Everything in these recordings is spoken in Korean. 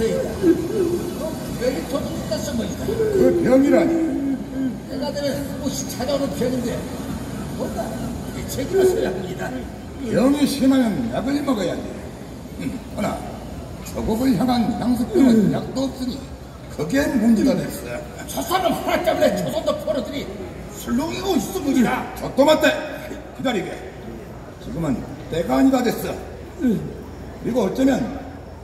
서이다. 병이 터지니까 써보이다. 그 병이라니? 내가 되면 한 번씩 찾아오는 병인데 뭔가 책임을 져야 합니다. 병이 심하면 약을 먹어야지. 허나 조국을 향한 향수병은 약도 없으니 그게 문제가 됐어. 저 사람 하나 때문에 조선도 포로들이 술렁이고 있습니다. 저도 맞대. 기다리게. 지금은 때가 아니다 됐어. 그리고 어쩌면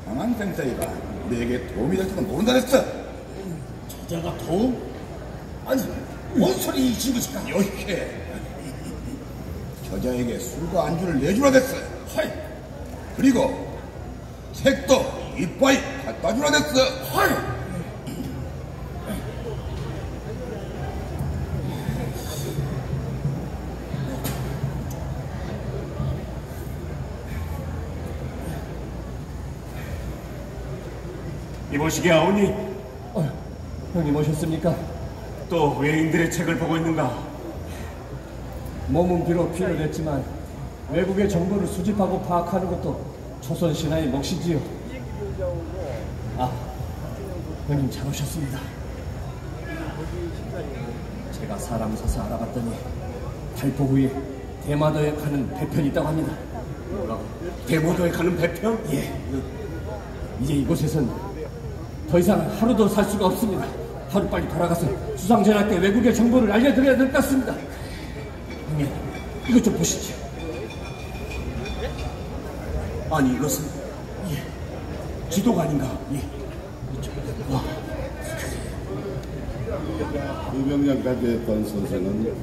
강한 생사이가 내게 도움이 될지도 모른다 됐어. 저자가 도움? 아니 뭔 소리 이 지부지가. 요렇게 저자에게 술과 안주를 내주라 됐어. 헐. 그리고 책도 이빠이 갖다 주라 됐어. 헐. 이보시게 아오니. 형님 오셨습니까? 또 외인들의 책을 보고 있는가? 몸은 비록 필요했지만 외국의 정보를 수집하고 파악하는 것도 조선 신하의 몫이지요. 아, 형님 잘 오셨습니다. 제가 사람 사서 알아봤더니 발포 후에 대마도에 가는 배편이 있다고 합니다. 뭐라고? 대모도에 가는 배편? 예. 이제 이곳에선 더 이상 하루도 살 수가 없습니다. 하루빨리 돌아가서 수상전학께 외국의 정보를 알려드려야 될 것 같습니다. 형님, 이것 좀 보시죠. 아니 이것은 지도가 아닌가? 예. 와. 유병장까지 했던 선생은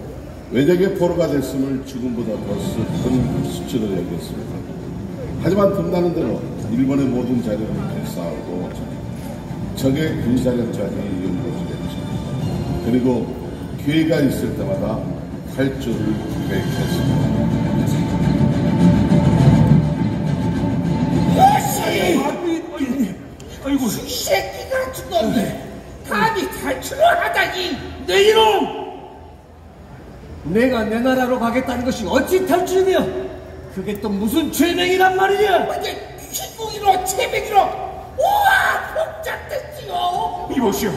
외적의 포로가 됐음을 죽음보다 더 슬픈 수치로 여겼습니다. 하지만 틈나는 대로 일본의 모든 자료를 필사하고 적의 군사력까지 연구하겠죠. 그리고 기회가 있을 때마다 탈주를 계획했습니다. 아이고, 이 새끼가 죽었네. 감히 탈출을 하다니, 내 이놈! 내가 내 나라로 가겠다는 것이 어찌 탈출이며 그게 또 무슨 죄명이란 말이냐? 근데 신공이로 채백이로 우와 복잡됐지요. 이보시오.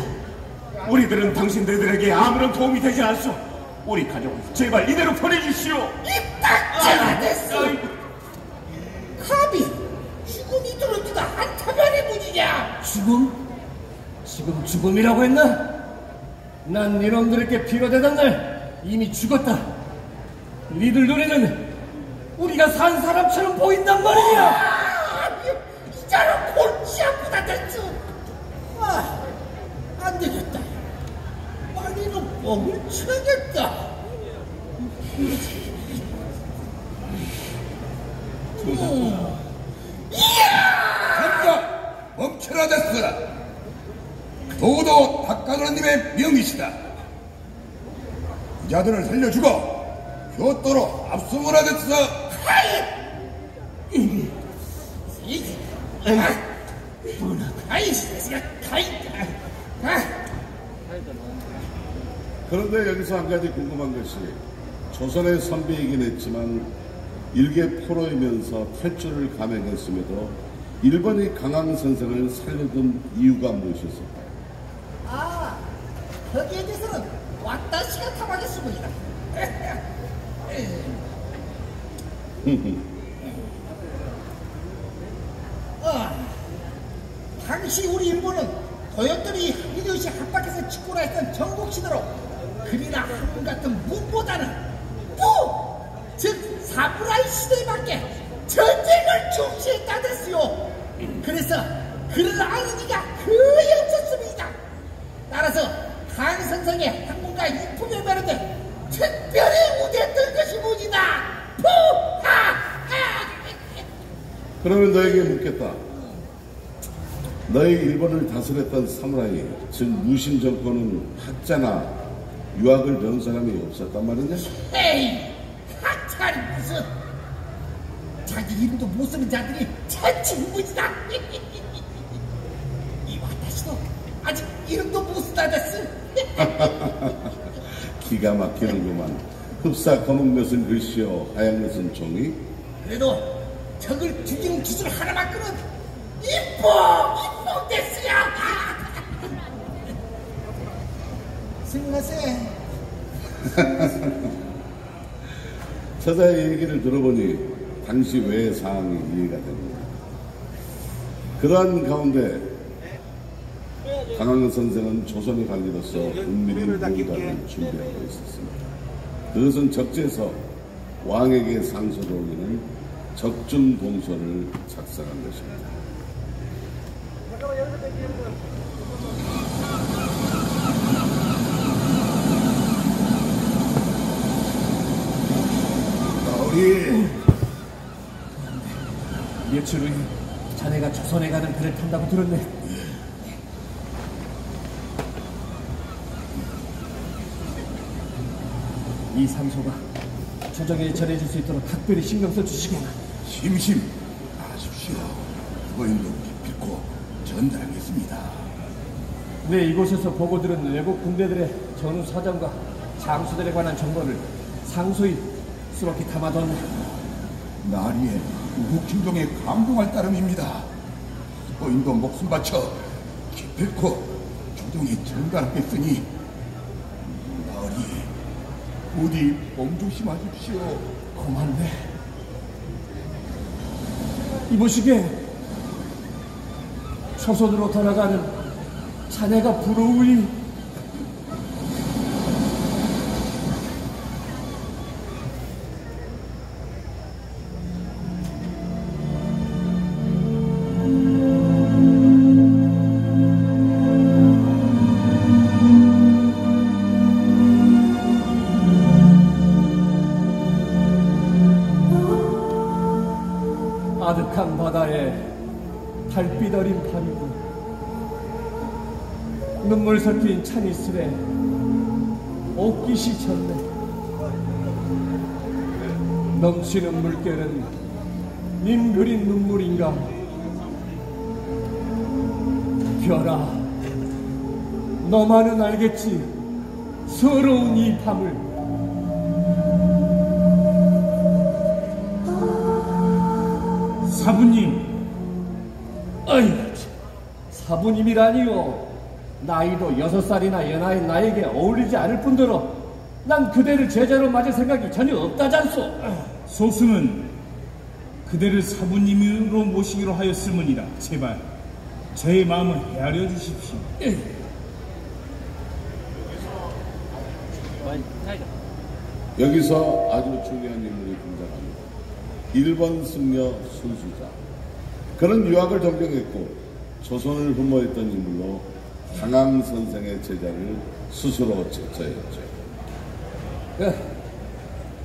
우리들은 당신들에게 아무런 도움이 되지 않소. 우리 가족을 제발 이대로 보내주시오. 이 딱지가 됐어. 감히 죽음이 들어지다 한타만의 문이냐? 죽음? 지금 죽음이라고 했나? 난 이놈들에게 피로되던 날 이미 죽었다. 니들 눈에는 우리가 산 사람처럼 보인단 말이야. 이 자는 골치 아프다 됐어. 아, 안 되겠다. 빨리는 뻥을 쳐야겠다. 잠깐 멈춰라 됐어. 도도 닭가그라님의 명이시다. 부자들을 살려주고 교토로 압송을 하겠어. 그런데 여기서 한 가지 궁금한 것이 조선의 선비이긴 했지만 일개 포로이면서 탈주를 감행했음에도 일본이 강황 선생을 살려둔 이유가 무엇이었을까? 아, 거기에 대해서는 왔다시가 탐하겠습니다. 당시 우리 일본은 도요토리 히데요시 합박해서 짓고라 했던 정복신으로 그리나 한문 같은 문보다는 즉 사무라이 시대밖에 전쟁을 중시했다댔어요. 그래서 그를 아는 이가 거의 없었습니다. 따라서 강선성의 항문과 인품에 매료돼 특별히 우대했던 것이 무지다. 그러면 너에게 묻겠다. 너희 일본을 다스렸던 사무라이, 즉 무신 정권은 학자나 유학을 배운 사람이 없었단 말이냐? 에이, 학찰이 무슨. 자기 이름도 못 쓰는 자들이 천지무지다. 이 와타시도 아직 이름도 못 쓰다댔어. 기가 막히는구만. 흡사 검은 것은 글씨요, 하얀 것은 종이. 그래도 적을 죽이는 기술 하나만큼은 이뻐 됐어. 승하세. 처자의 얘기를 들어보니 당시 외의 상황이 이해가 됩니다. 그러한 가운데 강항 선생은 조선의 관리로서 은밀히 무언가를 준비하고 있었습니다. 그것은 적재에서 왕에게 상소를 올리는 적중 동서를 작성한 것입니다. 우리 며칠 후에 자네가 조선에 가는 배를 탄다고 들었네. 이 상소가 조정에 전해질 수 있도록 각별히 신경 써주시게나. 심심 하십시오. 부인도 기필코 전달하겠습니다. 네, 이곳에서 보고 들은 외국 군대들의 전후 사정과 장수들에 관한 정보를 상소히 수록히 담아뒀네. 나리의 우국충종에 감동할 따름입니다. 부인도 목숨 바쳐 기필코 조정에 전달하겠으니 나리 부디 몸조심하십시오. 고맙네. 이보시게 조선으로 돌아가는 자네가 부러우니 아득한 바다에 달빛 어린 파리고 눈물 섞인 찬 이슬에 옷깃이 졌네. 넘치는 물결은 님 그린 눈물인가. 별아, 너만은 알겠지. 서러운 이 밤을. 사부님. 아이, 사부님이라니요. 나이도 6살이나 연하인 나에게 어울리지 않을 뿐더러 난 그대를 제자로 맞을 생각이 전혀 없다잖소. 소승은 그대를 사부님으로 모시기로 하였을무니라. 제발 저의 마음을 헤아려 주십시오. 여기서 아주 중요한 인물이 등장합니다. 일본 승려 순수자. 그는 유학을 전경했고 조선을 흠모했던 인물로 강항 선생의 제자를 스스로 채처했죠.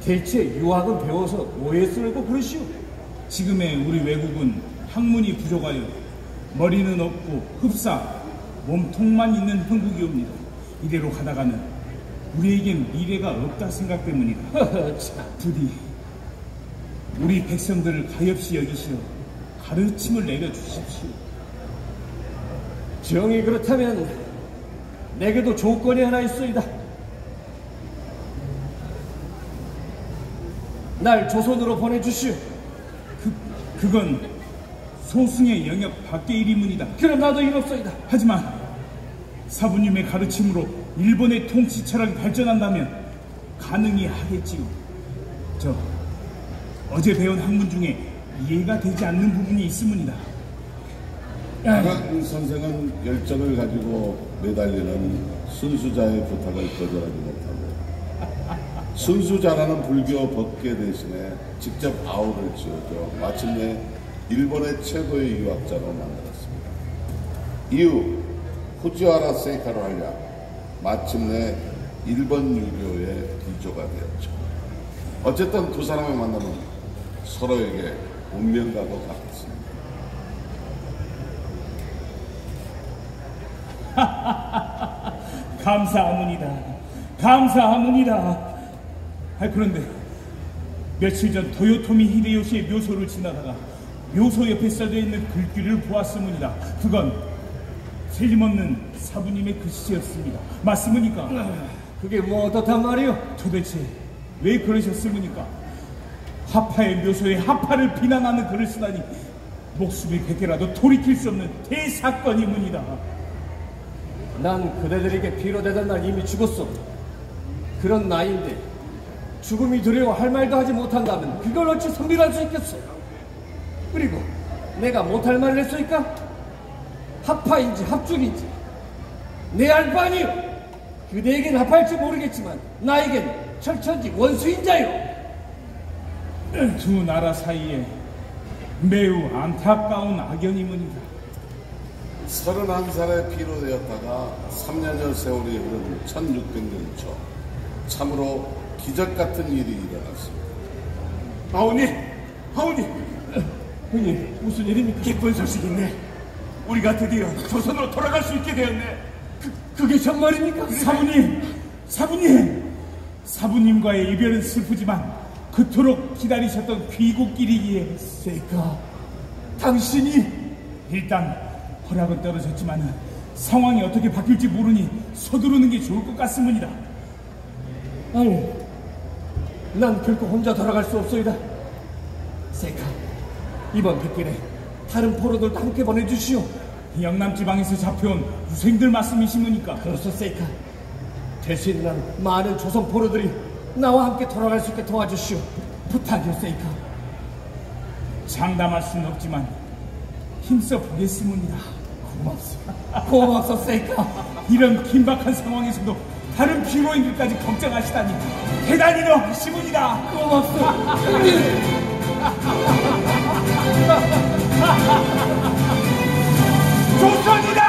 대체 유학은 배워서 뭐에 쓰려고 그러시오? 지금의 우리 외국은 학문이 부족하여 머리는 없고 흡사, 몸통만 있는 형국이옵니다. 이대로 가다가는 우리에겐 미래가 없다 생각 때문이다. 부디 우리 백성들을 가엾이 여기시어 가르침을 내려주십시오. 정이 그렇다면 내게도 조건이 하나 있소이다. 날 조선으로 보내주시오. 그건 소승의 영역 밖의 일이문이다. 그럼 나도 이롭소이다. 하지만 사부님의 가르침으로 일본의 통치 철학이 발전한다면 가능히 하겠지요. 어제 배운 학문 중에 이해가 되지 않는 부분이 있으문이다. 강항 선생은 열정을 가지고 매달리는 순수자의 부탁을 거절하지 못하고 순수자라는 불교 법계 대신에 직접 아우를 지어줘 마침내 일본의 최고의 유학자로 만들었습니다. 이후 후지와라 세이카로 하려 마침내 일본 유교의 기조가 되었죠. 어쨌든 두 사람의 만남은 서로에게 운명과도 같았습니다. 감사하문이다. 그런데 며칠 전 도요토미 히데요시의 묘소를 지나다가 묘소 옆에 써져 있는 글귀를 보았으문이다. 그건 틀림없는 사부님의 글씨였습니다. 맞습니까? 그게 뭐 어떻단 말이오? 도대체 왜 그러셨습니까? 하파의 묘소에 하파를 비난하는 글을 쓰다니 목숨이 100개라도 돌이킬 수 없는 대사건이문이다. 난 그대들에게 피로되던 날 이미 죽었어. 그런 나이인데 죽음이 두려워 할 말도 하지 못한다면 그걸 어찌 선비할 수 있겠어? 그리고 내가 못할 말을 했으니까 합파인지 합죽인지 내 알 바 아니요. 그대에겐 합할지 모르겠지만 나에겐 철천지 원수인 자요. 두 나라 사이에 매우 안타까운 악연이문이다. 31살에 피로 되었다가 3년여 세월이 흐른 1600년 초 참으로 기적 같은 일이 일어났습니다. 아우님, 형님, 무슨 일입니까? 기쁜 소식인데 우리가 드디어 조선으로 돌아갈 수 있게 되었네. 그게 정말입니까? 사부님과의 이별은 슬프지만 그토록 기다리셨던 귀국길이기에 세이카, 당신이 일단 허락은 떨어졌지만 상황이 어떻게 바뀔지 모르니 서두르는 게 좋을 것 같습니다. 아니, 난 결코 혼자 돌아갈 수 없소이다. 세이카, 이번 빗길에 다른 포로들도 함께 보내주시오. 영남지방에서 잡혀온 유생들 말씀이시니까. 그렇소, 세이카. 될 수 있는 한 많은 조선 포로들이 나와 함께 돌아갈 수 있게 도와주시오. 부탁이오, 세이카. 장담할 수는 없지만 힘써 보겠습니다. 고맙소, 세이카. 이런 긴박한 상황에서도 다른 피로인들까지 걱정하시다니 대단히 너하시문이다. 고맙소. 조선이다!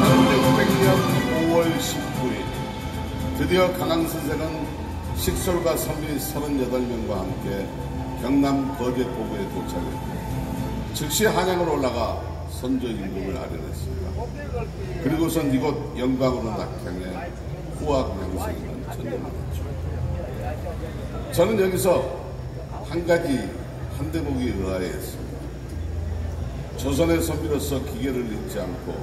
1600년 5월 19일 드디어 강항선생은 식솔과 선비 38명과 함께 경남 거제포구에 도착했고 즉시 한양으로 올라가 선조 임금을 아련했습니다. 그리고선 이곳 영광으로 낙향해 후학 양성을 전념했죠. 저는 여기서 한 가지 한 대목에 의아해 했습니다. 조선의 선비로서 기계를 잃지 않고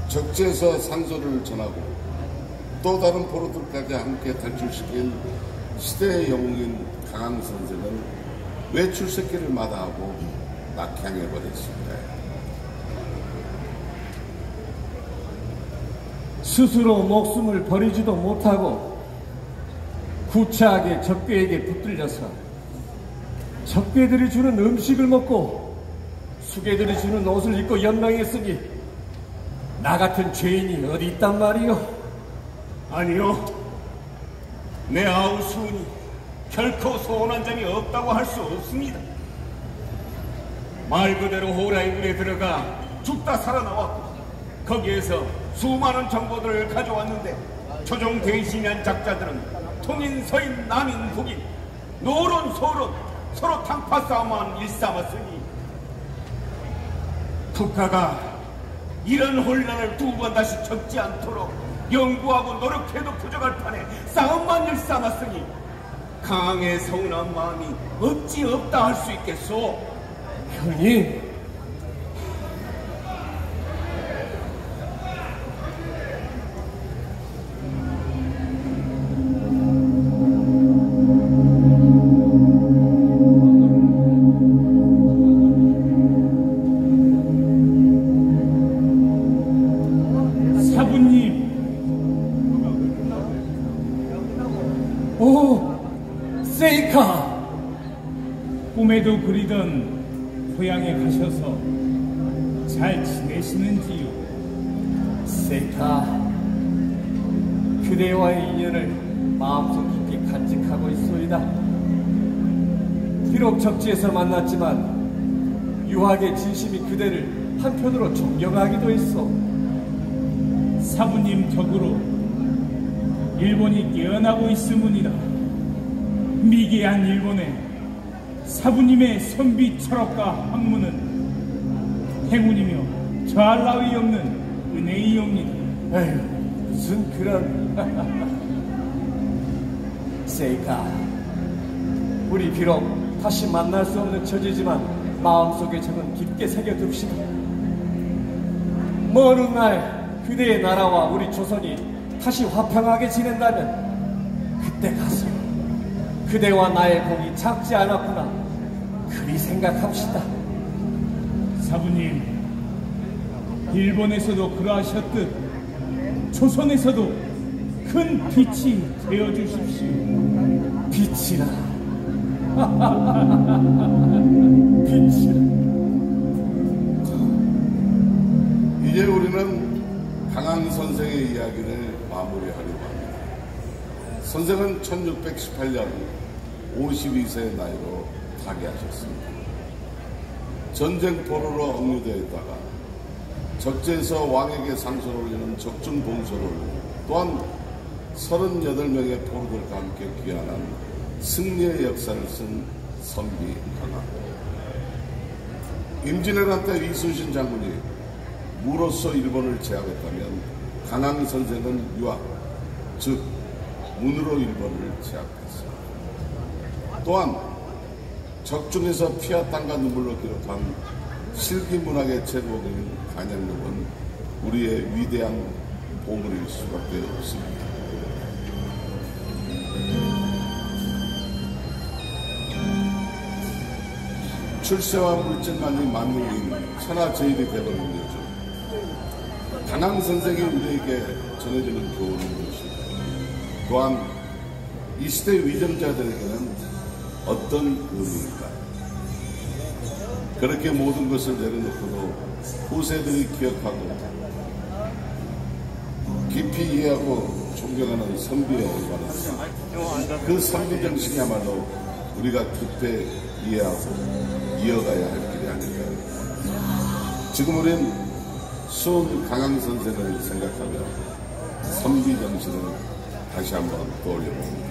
적지에서 상소를 전하고 또 다른 포로들까지 함께 탈출시킨 시대의 영웅인 강항선생은 왜 출세길을 마다하고 낙향해버렸습니다. 스스로 목숨을 버리지도 못하고 구차하게 적괴에게 붙들려서 적괴들이 주는 음식을 먹고 수괴들이 주는 옷을 입고 연명했으니 나 같은 죄인이 어디 있단 말이오? 아니요, 내 아우수은이 결코 소원한 점이 없다고 할 수 없습니다. 말 그대로 호라이 물에 들어가 죽다 살아나왔고 거기에서 수많은 정보들을 가져왔는데 조정 대신한 작자들은 통인 서인 남인 북인 노론 소론 서로 탕파 싸움만 일삼았으니 국가가 이런 혼란을 두 번 다시 겪지 않도록 연구하고 노력해도 부족할 판에 싸움만 일삼았으니 강항의 서운한 마음이 어찌 없다 할 수 있겠소? 형님, 세이카! 꿈에도 그리던 고향에 가셔서 잘 지내시는지요? 세이카, 그대와의 인연을 마음속 깊이 간직하고 있소이다. 비록 적지에서 만났지만 유학의 진심이 그대를 한편으로 존경하기도 했소. 사부님 덕으로 일본이 깨어나고 있으문이다. 미개한 일본에 사부님의 선비 철학과 학문은 행운이며 더할 나위 없는 은혜이옵니다. 에휴, 무슨 그런... 세이카, 우리 비록 다시 만날 수 없는 처지지만 마음속에 적은 깊게 새겨둡시다. 먼 훗날 그대의 나라와 우리 조선이 다시 화평하게 지낸다면 그때 가서 그대와 나의 공이 작지 않았구나 그리 생각합시다. 사부님, 일본에서도 그러하셨듯 조선에서도 큰 빛이 되어주십시오. 빛이라. 빛이라. 이제 우리는 강항 선생의 이야기를 마무리하려고 합니다. 선생은 1618년 52세의 나이로 타계하셨습니다. 전쟁 포로로 억류되어 있다가 적재에서 왕에게 상소를 올리는 적중 봉소를 또한 38명의 포로들과 함께 귀환한 승리의 역사를 쓴 선비 강항. 임진왜란 때 이순신 장군이 무로서 일본을 제압했다면 강항 선생은 유학, 즉 문으로 일본을 제압했습니다. 또한 적중에서 피와 땀과 눈물로 기록한 실기문학의 제목인 간양록은 우리의 위대한 보물일 수밖에 없습니다. 출세와 물질만이 만능인 천하제일이 되어버린 요즘 강항 선생이 우리에게 전해주는 교훈은 무엇입니까? 또한 이 시대 위정자들에게는 어떤 의미일까? 그렇게 모든 것을 내려놓고도 후세들이 기억하고 깊이 이해하고 존경하는 선비의 얼마나 그 선비 정신이야말로 우리가 깊이 이해하고 이어가야 할 길이 아닐까. 지금 우린 수은 강항 선생을 생각하며 선비 정신을 다시 한번 떠올려봅니다.